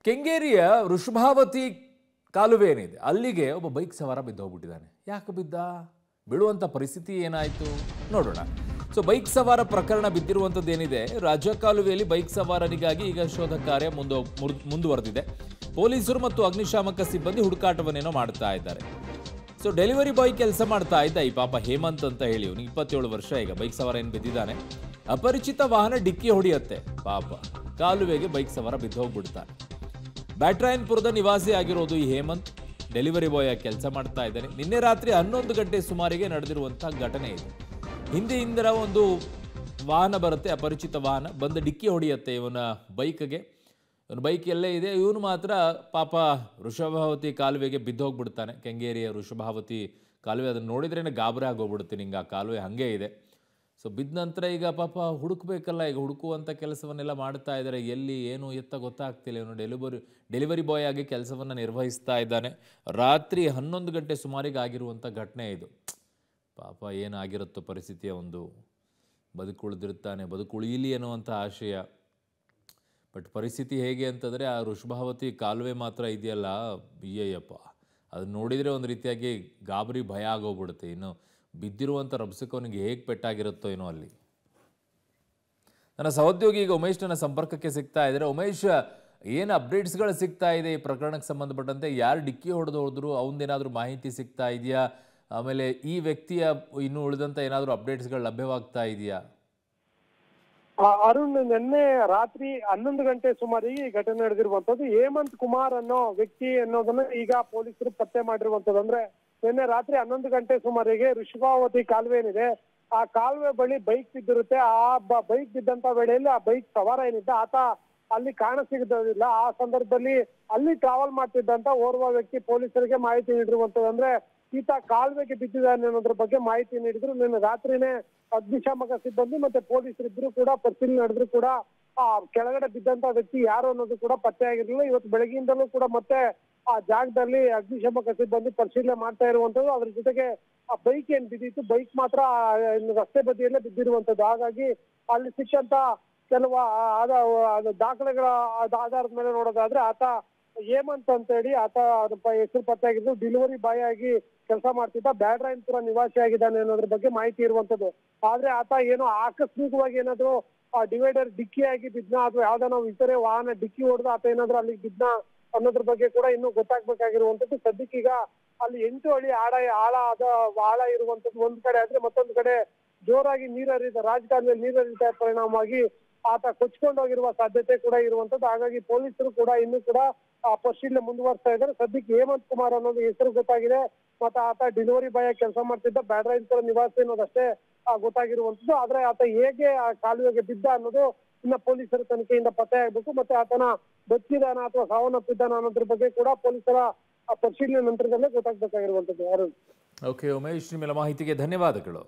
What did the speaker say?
ಕೆಂಗೇರಿಯ ವೃಷಭಾವತಿ ಕಾಲುವೆ ಏನಿದೆ ಅಲ್ಲಿಗೆ ಒಬ್ಬ ಬೈಕ್ ಸವಾರ ಬಿದ್ದು ಹೋಗ್ಬಿಟ್ಟಿದ್ದಾನೆ. ಯಾಕೆ ಬಿದ್ದ, ಬೀಳುವಂಥ ಪರಿಸ್ಥಿತಿ ಏನಾಯಿತು ನೋಡೋಣ. ಸೊ ಬೈಕ್ ಸವಾರ ಪ್ರಕರಣ ಬಿದ್ದಿರುವಂಥದ್ದೇನಿದೆ, ರಾಜ ಕಾಲುವೆಯಲ್ಲಿ ಬೈಕ್ ಸವಾರನಿಗಾಗಿ ಈಗ ಶೋಧ ಕಾರ್ಯ ಮುಂದುವರೆದಿದೆ. ಪೊಲೀಸರು ಮತ್ತು ಅಗ್ನಿಶಾಮಕ ಸಿಬ್ಬಂದಿ ಹುಡುಕಾಟವನ್ನೇನೋ ಮಾಡ್ತಾ ಇದ್ದಾರೆ. ಸೊ ಡೆಲಿವರಿ ಬಾಯ್ ಕೆಲಸ ಮಾಡ್ತಾ ಇದ್ದ ಈ ಪಾಪ ಹೇಮಂತ್ ಅಂತ ಹೇಳಿ, ಅವನಿಗೆ 27 ವರ್ಷ. ಈಗ ಬೈಕ್ ಸವಾರ ಏನು ಬಿದ್ದಿದ್ದಾನೆ, ಅಪರಿಚಿತ ವಾಹನ ಡಿಕ್ಕಿ ಹೊಡೆಯುತ್ತೆ. ಪಾಪ ಕಾಲುವೆಗೆ ಬೈಕ್ ಸವಾರ ಬಿದ್ದು ಹೋಗ್ಬಿಡ್ತಾನೆ. ಬ್ಯಾಟ್ರಾಯನ್ಪುರದ ನಿವಾಸಿ ಆಗಿರೋದು ಈ ಹೇಮಂತ್. ಡೆಲಿವರಿ ಬಾಯ್ ಆಗಿ ಕೆಲಸ ಮಾಡ್ತಾ ಇದ್ದಾನೆ. ನಿನ್ನೆ ರಾತ್ರಿ 11 ಗಂಟೆ ಸುಮಾರಿಗೆ ನಡೆದಿರುವಂತಹ ಘಟನೆ ಇದು. ಹಿಂದೆಯಿಂದ ಒಂದು ವಾಹನ ಬರುತ್ತೆ, ಅಪರಿಚಿತ ವಾಹನ ಬಂದು ಡಿಕ್ಕಿ ಹೊಡೆಯುತ್ತೆ ಇವನ ಬೈಕ್ಗೆ. ಇವನ ಬೈಕ್ ಎಲ್ಲೇ ಇದೆ, ಇವನು ಮಾತ್ರ ಪಾಪ ವೃಷಭಾವತಿ ಕಾಲುವೆಗೆ ಬಿದ್ದು ಹೋಗ್ಬಿಡ್ತಾನೆ. ಕೆಂಗೇರಿಯ ವೃಷಭಾವತಿ ಕಾಲುವೆ, ಅದನ್ನು ನೋಡಿದ್ರೇ ಗಾಬರಿ ಆಗೋಗ್ಬಿಡುತ್ತೆ ನಿಂಗೆ. ಆ ಕಾಲುವೆ ಹಾಗೆ ಇದೆ. ಸೊ ಬಿದ್ದ ನಂತರ ಈಗ ಪಾಪ ಹುಡುಕ್ಬೇಕಲ್ಲ, ಈಗ ಹುಡುಕುವಂಥ ಕೆಲಸವನ್ನೆಲ್ಲ ಮಾಡ್ತಾ ಇದ್ದಾರೆ. ಎಲ್ಲಿ ಏನು ಎತ್ತ ಗೊತ್ತಾಗ್ತಿಲ್ಲ. ಇವನು ಡೆಲಿವರಿ ಬಾಯ್ ಆಗಿ ಕೆಲಸವನ್ನು ನಿರ್ವಹಿಸ್ತಾ ಇದ್ದಾನೆ. ರಾತ್ರಿ 11 ಗಂಟೆ ಸುಮಾರಿಗೆ ಆಗಿರುವಂಥ ಘಟನೆ ಇದು. ಪಾಪ ಏನಾಗಿರುತ್ತೋ ಪರಿಸ್ಥಿತಿಯ ಒಂದು, ಬದುಕುಳಿದಿರ್ತಾನೆ, ಬದುಕುಳಿಯಲಿ ಅನ್ನುವಂಥ ಆಶಯ. ಬಟ್ ಪರಿಸ್ಥಿತಿ ಹೇಗೆ ಅಂತಂದರೆ, ಆ ವೃಷಭಾವತಿ ಕಾಲುವೆ ಮಾತ್ರ ಇದೆಯಲ್ಲ, ಅಯ್ಯಯ್ಯಪ್ಪ, ಅದನ್ನ ನೋಡಿದರೆ ಒಂದು ರೀತಿಯಾಗಿ ಗಾಬರಿ ಭಯ ಆಗೋಗ್ಬಿಡುತ್ತೆ. ಇನ್ನು ಬಿದ್ದಿರುವಂಥ ರಭಸಕವನಿಗೆ ಹೇಗೆ ಪೆಟ್ಟಾಗಿರುತ್ತೋ ಏನೋ ಅಲ್ಲಿ. ನನ್ನ ಸಹೋದ್ಯೋಗಿ ಈಗ ಉಮೇಶ್ ನನ್ನ ಸಂಪರ್ಕಕ್ಕೆ ಸಿಗ್ತಾ ಇದ್ದಾರೆ. ಉಮೇಶ್, ಏನು ಅಪ್ಡೇಟ್ಸ್ಗಳು ಸಿಗ್ತಾ ಇದೆ ಈ ಪ್ರಕರಣಕ್ಕೆ ಸಂಬಂಧಪಟ್ಟಂತೆ? ಯಾರು ಡಿಕ್ಕಿ ಹೊಡೆದ್ರು, ಅವನದೇನಾದರೂ ಮಾಹಿತಿ ಸಿಗ್ತಾ ಇದೆಯಾ? ಆಮೇಲೆ ಈ ವ್ಯಕ್ತಿಯ ಇನ್ನೂ ಉಳಿದಂಥ ಏನಾದರೂ ಅಪ್ಡೇಟ್ಸ್ಗಳು ಲಭ್ಯವಾಗ್ತಾ ಇದೆಯಾ? ಅರುಣ್, ನಿನ್ನೆ ರಾತ್ರಿ 11 ಗಂಟೆ ಸುಮಾರಿಗೆ ಈ ಘಟನೆ ನಡೆದಿರುವಂತದ್ದು. ಹೇಮಂತ್ ಕುಮಾರ್ ಅನ್ನೋ ವ್ಯಕ್ತಿ ಅನ್ನೋದನ್ನ ಈಗ ಪೊಲೀಸರು ಪತ್ತೆ ಮಾಡಿರುವಂತದ್ದು. ಅಂದ್ರೆ ನಿನ್ನೆ ರಾತ್ರಿ 11 ಗಂಟೆ ಸುಮಾರಿಗೆ ವೃಷಭಾವತಿ ಕಾಲುವೆ ಏನಿದೆ, ಆ ಕಾಲುವೆ ಬಳಿ ಬೈಕ್ ಬಿದ್ದಿರುತ್ತೆ. ಆ ಬೈಕ್ ಬಿದ್ದಂತ ವೇಳೆಯಲ್ಲಿ ಆ ಬೈಕ್ ಸವಾರ ಏನಿದ್ದ ಆತ ಅಲ್ಲಿ ಕಾಣಸಿಗೋದಿಲ್ಲ. ಆ ಸಂದರ್ಭದಲ್ಲಿ ಅಲ್ಲಿ ಟ್ರಾವೆಲ್ ಮಾಡ್ತಿದ್ದಂತ ಓರ್ವ ವ್ಯಕ್ತಿ ಪೊಲೀಸರಿಗೆ ಮಾಹಿತಿ ನೀಡಿರುವಂತದ್ದು. ಅಂದ್ರೆ ಈತ ಕಾಲುವೆಗೆ ಬಿದ್ದಿದ್ದಾನೆ ಅನ್ನೋದ್ರ ಬಗ್ಗೆ ಮಾಹಿತಿ ನೀಡಿದ್ರು. ನಿನ್ನೆ ರಾತ್ರಿನೇ ಅಗ್ನಿಶಾಮಕ ಸಿಬ್ಬಂದಿ ಮತ್ತೆ ಪೊಲೀಸರಿಬ್ರು ಕೂಡ ಪರಿಶೀಲನೆ ನಡೆದ್ರು ಕೂಡ ಆ ಕೆಳಗಡೆ ಬಿದ್ದಂತ ವ್ಯಕ್ತಿ ಯಾರು ಅನ್ನೋದು ಕೂಡ ಪತ್ತೆ ಆಗಿರ್ಲಿಲ್ಲ. ಇವತ್ತು ಬೆಳಗ್ಗೆಯಿಂದಲೂ ಕೂಡ ಮತ್ತೆ ಆ ಜಾಗದಲ್ಲಿ ಅಗ್ನಿಶಾಮಕ ಸಿಬ್ಬಂದಿ ಪರಿಶೀಲನೆ ಮಾಡ್ತಾ ಇರುವಂತದ್ದು. ಅದ್ರ ಜೊತೆಗೆ ಆ ಬೈಕ್ ಏನ್ ಬಿದ್ದಿತ್ತು, ಬೈಕ್ ಮಾತ್ರ ರಸ್ತೆ ಬದಿಯಲ್ಲೇ ಬಿದ್ದಿರುವಂತದ್ದು. ಹಾಗಾಗಿ ಅಲ್ಲಿ ಸಿಕ್ಕಂತ ಕೆಲವು ದಾಖಲೆಗಳ ಆಧಾರದ ಮೇಲೆ ನೋಡೋದಾದ್ರೆ, ಆತ ಹೇಮಂತ್ ಅಂತ ಹೇಳಿ ಆತ ಹೆಸರು ಪತ್ತೆ ಆಗಿದ್ದು, ಡೆಲಿವರಿ ಬಾಯ್ ಆಗಿ ಕೆಲಸ ಮಾಡ್ತಿದ್ದ, ಬ್ಯಾಟ್ರಾಯನ್ಪುರ ನಿವಾಸಿ ಆಗಿದ್ದಾನೆ ಅನ್ನೋದ್ರ ಬಗ್ಗೆ ಮಾಹಿತಿ ಇರುವಂತದ್ದು. ಆದ್ರೆ ಆತ ಏನೋ ಆಕಸ್ಮಿಕವಾಗಿ ಏನಾದ್ರು ಡಿವೈಡರ್ ಡಿಕ್ಕಿ ಆಗಿ ಬಿದ್ನ, ಅಥವಾ ಯಾವ್ದಾನ ಇತರೆ ವಾಹನ ಡಿಕ್ಕಿ ಹೊಡೆದ ಆತ ಏನಾದ್ರು ಅಲ್ಲಿಗೆ ಬಿದ್ನ ಅನ್ನೋದ್ರ ಬಗ್ಗೆ ಕೂಡ ಇನ್ನೂ ಗೊತ್ತಾಗ್ಬೇಕಾಗಿರುವಂತದ್ದು. ಸದ್ಯಕ್ಕೆ ಈಗ ಅಲ್ಲಿ 8 ಅಡಿ ಆಳ ಇರುವಂತದ್ದು ಒಂದ್ ಕಡೆ ಆದ್ರೆ, ಮತ್ತೊಂದು ಕಡೆ ಜೋರಾಗಿ ರಾಜಕಾಲುವೆಯಲ್ಲಿ ನೀರು ಹರಿತಾ ಪರಿಣಾಮವಾಗಿ ಆತ ಕೊಚ್ಕೊಂಡೋಗಿರುವ ಸಾಧ್ಯತೆ ಕೂಡ ಇರುವಂತದ್ದು. ಹಾಗಾಗಿ ಪೊಲೀಸರು ಕೂಡ ಇನ್ನೂ ಕೂಡ ಪರಿಶೀಲನೆ ಮುಂದುವರಿಸ್ತಾ ಇದ್ದಾರೆ. ಸದ್ಯಕ್ಕೆ ಹೇಮಂತ್ ಕುಮಾರ್ ಅನ್ನೋದು ಹೆಸರು ಗೊತ್ತಾಗಿದೆ. ಮತ್ತೆ ಆತ ಡೆಲಿವರಿ ಬಾಯ್ ಆಗಿ ಕೆಲಸ ಮಾಡ್ತಿದ್ದ, ಬ್ಯಾಟ್ರಾಯನ್ಪುರ ನಿವಾಸಿ ಅನ್ನೋದಷ್ಟೇ ಗೊತ್ತಾಗಿರುವಂತದ್ದು. ಆದ್ರೆ ಆತ ಹೇಗೆ ಆ ಕಾಲುವೆಗೆ ಬಿದ್ದ ಅನ್ನೋದು ಇನ್ನ ಪೊಲೀಸರ ತನಿಖೆಯಿಂದ ಪತ್ತೆ ಆಗ್ಬೇಕು. ಮತ್ತೆ ಆತನ ಬದುಕಿದಾನ ಅಥವಾ ಸಾವನ್ನಪ್ಪಿದ್ದಾನ ಅನ್ನೋದ್ರ ಬಗ್ಗೆ ಕೂಡ ಪೊಲೀಸರ ಪರಿಶೀಲನೆ ನಂತರದಲ್ಲೇ ಗೊತ್ತಾಗ್ಬೇಕಾಗಿರುವಂತದ್ದು. ಓಕೆ ಉಮೇಶ್, ನಿಮ್ಮೆಲ್ಲ ಮಾಹಿತಿಗೆ ಧನ್ಯವಾದಗಳು.